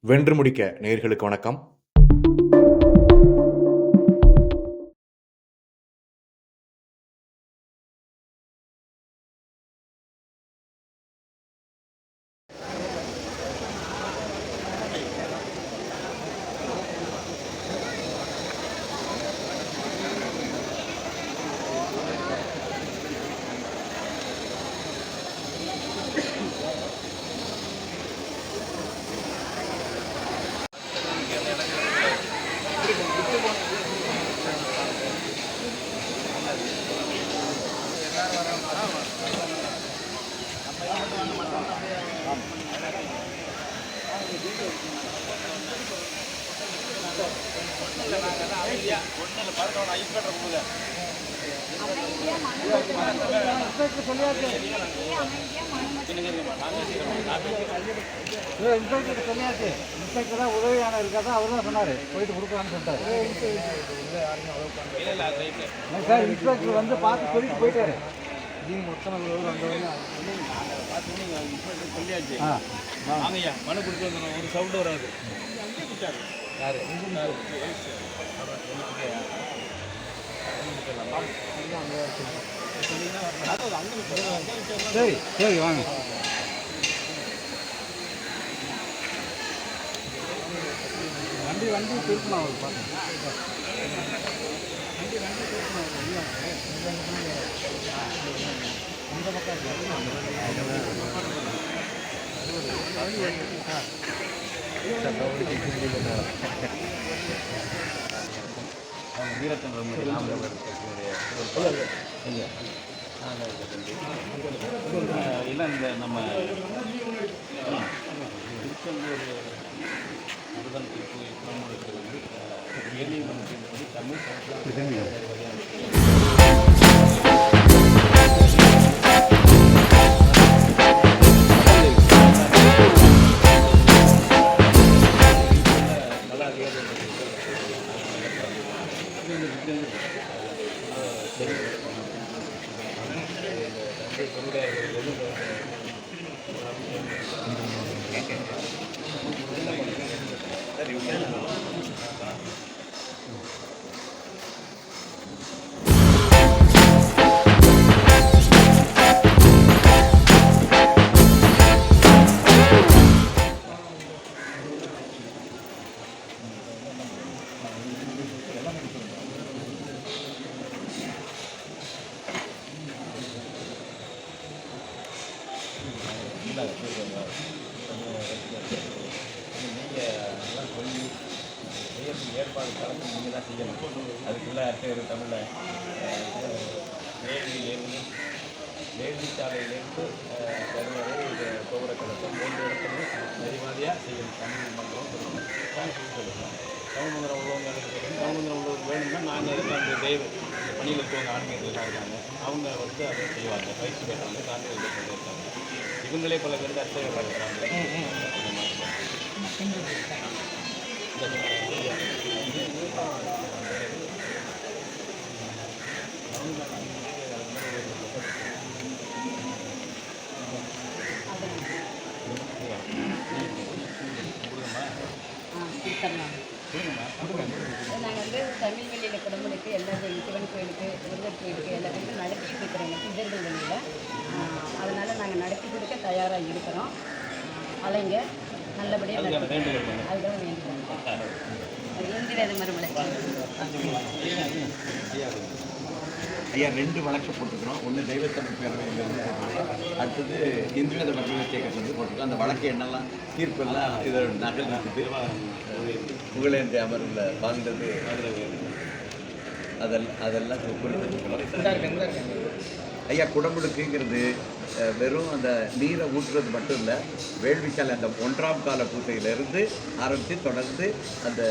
வென்று முடிக்க நேயர்களுக்கு வணக்கம். சொல்லியாச்சு. இன்ஸ்பெக்டர் தான் உதவியாளர் இருக்காதான் அவர் தான் சொன்னார், போயிட்டு கொடுக்கலான்னு சொல்லிட்டாரு. சார் இன்ஸ்பெக்டர் வந்து பார்த்து சொல்லிட்டு போயிட்டாரு. சொல்லியாச்சு. வாங்கய்யா, மனு கொடுத்து வந்துடும், ஒரு சவுண்டு வராது. சரி சரி வாங்க. வண்டி திருப்பணும் அவர் பார்த்து. வண்டி திருப்பணும் இந்த பக்கம் இல்லை இந்த நம்ம திருச்செந்தூர் முருகன் திருப்பதி எளிய தமிழ் ஏற்பாடு கலந்து நீங்கள் தான் செய்யணும். அதுக்குள்ளே அர்த்தம் தமிழில் வேள்விச்சாலையிலேருந்து கருவறை கோபுர கலக்கம் 3 இடத்துல நெறிவாதியாக செய்யணும். தமிழ் மந்திரம் சொல்லணும், சொல்லணும். தமிழ் மந்திரம் உள்ளவங்களுக்கு சொல்லணும். தமிழ் மந்திரம் உள்ளவங்க வேணும்னா நாங்கள் அதுக்கு அந்த தெய்வ பணியில் இருக்கவங்க ஆன்மீகர்களாக இருக்காங்க, அவங்க வந்து அதை செய்வாங்க. பயிற்சி பெற்றாங்க, தாண்டிகள் இருக்காங்க. இவங்களே பல பேர் அர்த்தங்கள் இருக்கிறாங்க. நாங்கள் வந்து தமிழ் வெளியில் குடும்பங்களுக்கு எல்லா சிவன் கோயிலுக்கு, முருகர் கோயிலுக்கு எல்லாத்துக்கும் நடத்திட்டு இருக்கிறோங்க இதழ்கள் வழியில். அதனால் நாங்கள் நடத்தி கொடுக்க தயாராக இருக்கிறோம். அலைங்க நல்லபடியாக அதுதான் வேண்டிக்கிறோம். எந்திரது மறுமலை ஐயா 2 வழக்கு போட்டுக்கிறோம். ஒன்று தெய்வத்தமிழ் பேரவையிலிருந்து, அடுத்தது இந்திரத மருத்துவத்தை வந்து போட்டிருக்கோம். அந்த வழக்கு என்னெல்லாம் தீர்ப்பெல்லாம் இதை நகல் இருக்குது. புகழேந்தி அமர்வில் வாழ்ந்தது அதெல்லாம் குறிப்பிட்டு ஐயா குடமுழுக்குங்கிறது வெறும் அந்த நீரை ஊற்றுறது மட்டும் இல்லை, வேள்விக்கால அந்த 1ஆம் கால பூசையிலிருந்து ஆரம்பித்து தொடர்ந்து அந்த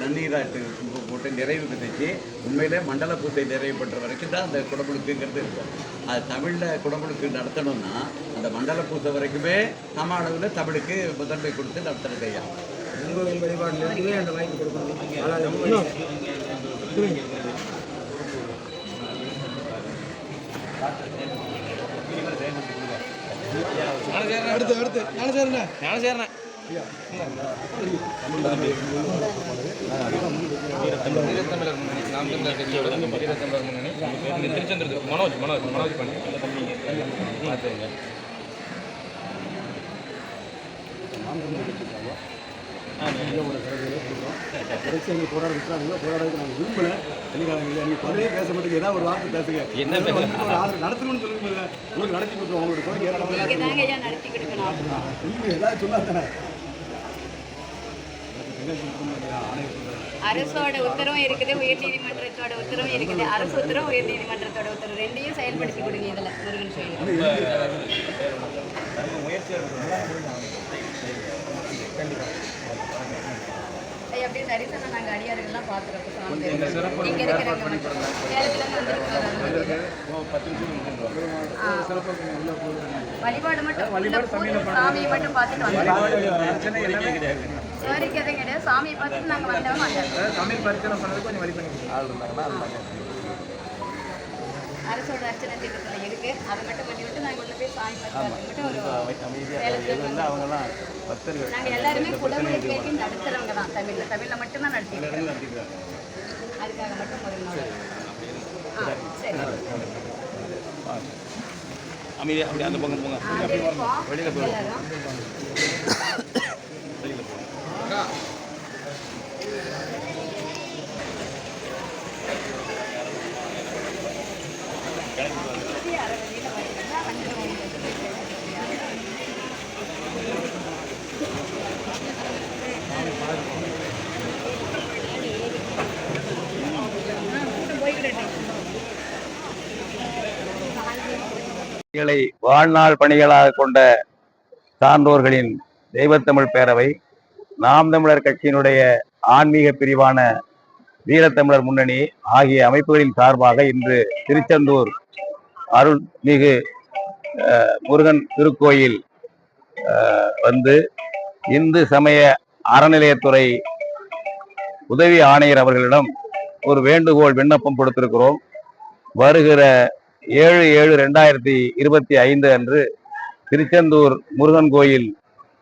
நன்னீராட்டு போட்டு நிறைவு விதைச்சி உண்மையிலே மண்டல பூசை நிறைவு பண்ணுற வரைக்கும் தான் அந்த குடமுழுக்குங்கிறது இருக்கும். அது தமிழில் குடமுழுக்கு நடத்தணும்னா அந்த மண்டல பூசை வரைக்குமே சம அளவில் தமிழுக்கு முதன்மை கொடுத்து நடத்துறது ஐயா. உங்கள் வழிபாடுலேருந்துமே அந்த வாய்ப்பு கொடுக்கணும். ஞானசேகரன் வீரத்தமிழர் முன்னணி, நாம் தமிழர் கட்சியோட வீரத்தமிழர் முன்னணி இங்க திருச்செந்தூர் மனோஜ் பண்ணி அந்த தம்பி பார்த்துங்க. போராடுறதுக்கு நாங்கள் விரும்பல. நீங்கள் குறையே பேச மாட்டேங்க, ஏதாவது ஒரு வார்த்தை பேசுங்க. என்ன நடத்தணும்னு சொல்லுங்க, உங்களுக்கு நடத்தி கொடுத்துருவோம். அவங்களோட கோரிக்கை நீங்கள் தாங்க ஐயா நடத்தி கொடுக்கணும். சொல்லுங்க, ஏதாவது சொல்லாதானே. அரசோட உத்தரவும் இருக்குது, உயர்நீதிமன்றத்தோட உத்தரவும் இருக்குது. அரசு உத்தரவு, உயர்நீதிமன்றத்தோட உத்தரவு ரெண்டையும் செயல்படுத்தி கொடுங்க. இதில் முருகன் கோயில் அப்படியே தரிசனம் நாங்கள் அடியார்கள்லாம் பார்த்துருக்கோம். இங்கே இருக்கிறவங்க மட்டும் சேலத்துலேருந்து வழிபாடு மட்டும் சாமியை மட்டும் பார்த்துட்டு வந்தோம். சரிக்கு எதுவும் கிடையாது. சாமியை பார்த்துட்டு நாங்கள் வந்தோம். அரசோட அர்ச்சனை திட்டத்தில் இருக்கு, அதை மட்டும் பண்ணிவிட்டு நாங்கள் உள்ள போய் சாமி பார்த்து ஒரு நாங்கள் எல்லாருமே குடமுழுக்கு வைக்க நடத்துறவங்க தான். தமிழில் மட்டும்தான் நடத்திக்கிறோம். அதுக்காக மட்டும் ஒரு சரி அமைதி அப்படி அந்த பக்கம் போங்க. வெளியில் போங்க. எல்லாரும் வாழ்நாள் பணிகளாக கொண்ட சான்றோர்களின் தெய்வத்தமிழ் பேரவை, நாம் தமிழர் கட்சியினுடைய ஆன்மீக பிரிவான வீரத்தமிழர் முன்னணி ஆகிய அமைப்புகளின் சார்பாக இன்று திருச்செந்தூர் அருள்மிகு முருகன் திருக்கோயில் வந்து இந்து சமய அறநிலையத்துறை உதவி ஆணையர் அவர்களிடம் ஒரு வேண்டுகோள் விண்ணப்பம் கொடுத்திருக்கிறோம். வருகிற 7/7/2025 அன்று திருச்செந்தூர் முருகன் கோயில்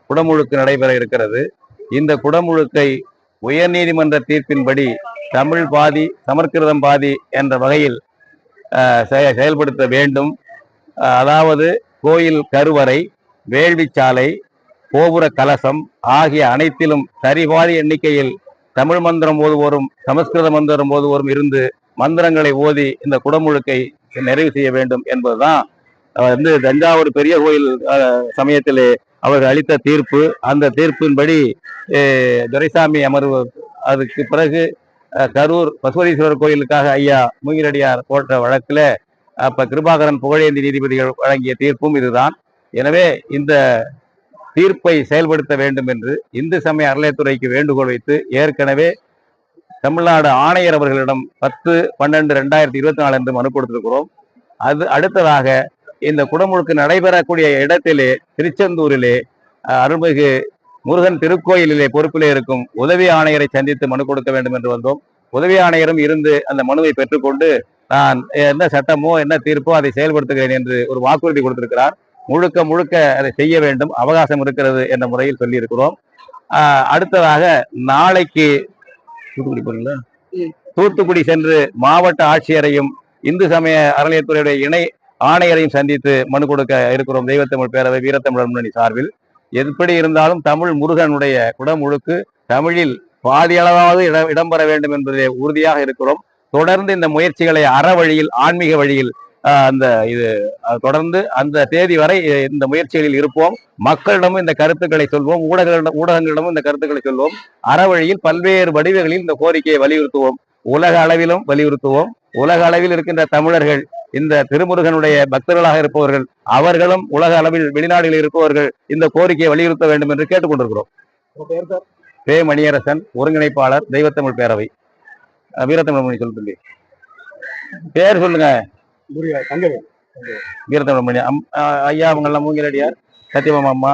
குடமுழுக்கு நடைபெற இருக்கிறது. இந்த குடமுழுக்கை உயர்நீதிமன்ற தீர்ப்பின்படி தமிழ் பாதி சமஸ்கிருதம் பாதி என்ற வகையில் செயல்படுத்த வேண்டும். அதாவது கோயில் கருவறை, வேள்விச்சாலை, கோபுர கலசம் ஆகிய அனைத்திலும் சரிபாதி எண்ணிக்கையில் தமிழ் மந்திரம் ஓதுவோரும் சமஸ்கிருத மந்திரம் ஓதுவோரும் இருந்து மந்திரங்களை ஓதி இந்த குடமுழுக்கை நிறைவு செய்ய வேண்டும் என்பதுதான் தஞ்சாவூர் பெரிய கோயில் சமயத்திலே அவர்கள் அளித்த தீர்ப்பு. அந்த தீர்ப்பின்படி துரைசாமி அமர்வு, அதுக்கு பிறகு கரூர் பசுவதீஸ்வரர் கோயிலுக்காக ஐயா மூங்கிலடியார் போட்ட வழக்கில் அப்ப கிருபாகரன் புகழேந்தி நீதிபதிகள் வழங்கிய தீர்ப்பும் இதுதான். எனவே இந்த தீர்ப்பை செயல்படுத்த வேண்டும் என்று இந்து சமய அறநிலையத்துறைக்கு வேண்டுகோள் வைத்து ஏற்கனவே தமிழ்நாடு ஆணையர் அவர்களிடம் 10/12/2024 என்று மனு கொடுத்திருக்கிறோம். அது அடுத்ததாக இந்த குடமுழுக்கு நடைபெறக்கூடிய இடத்திலே திருச்செந்தூரிலே அருள்மிகு முருகன் திருக்கோயிலிலே பொறுப்பிலே இருக்கும் உதவி ஆணையரை சந்தித்து மனு கொடுக்க வேண்டும் என்று வந்தோம். உதவி ஆணையரும் இருந்து அந்த மனுவை பெற்றுக்கொண்டு நான் என்ன சட்டமோ என்ன தீர்ப்போ அதை செயல்படுத்துகிறேன் என்று ஒரு வாக்குறுதி கொடுத்திருக்கிறார். முழுக்க அதை செய்ய வேண்டும், அவகாசம் இருக்கிறது என்ற முறையில் சொல்லியிருக்கிறோம். அடுத்ததாக நாளைக்கு தூத்துக்குடி சென்று மாவட்ட ஆட்சியரையும் இந்து சமய அறநிலையத்துறையுடைய இணை ஆணையரையும் சந்தித்து மனு கொடுக்க இருக்கிறோம். தெய்வத்தமிழ் பேரவை வீரத்தமிழர் முன்னணி சார்பில் எப்படி இருந்தாலும் தமிழ் முருகனுடைய குடமுழுக்கு தமிழில் பாதியளவாவது இடம்பெற வேண்டும் என்பதிலே உறுதியாக இருக்கிறோம். தொடர்ந்து இந்த முயற்சிகளை அற வழியில், ஆன்மீக வழியில் தொடர்ந்து அந்த தேதி வரை இந்த முயற்சிகளில் இருப்போம். மக்களிடமும் இந்த கருத்துக்களை சொல்வோம், ஊடகங்களிடமும் இந்த கருத்துக்களை சொல்வோம். அறவழியில் பல்வேறு வடிவங்களில் இந்த கோரிக்கையை வலியுறுத்துவோம், உலக அளவிலும் வலியுறுத்துவோம். உலக அளவில் இருக்கின்ற தமிழர்கள், இந்த திருமுருகனுடைய பக்தர்களாக இருப்பவர்கள், அவர்களும் உலக அளவில் வெளிநாடுகளில் இருப்பவர்கள் இந்த கோரிக்கையை வலியுறுத்த வேண்டும் என்று கேட்டுக்கொண்டிருக்கிறோம். பே. மணியரசன், ஒருங்கிணைப்பாளர், தெய்வத்தமிழ் பேரவை, வீரத்தமிழ் மணி. சொல்லி பேர் சொல்லுங்க. வீரத்தமிழ் மணி ஐயா, அவங்கெல்லாம் மூங்கிலடியார், சத்தியபாமா அம்மா,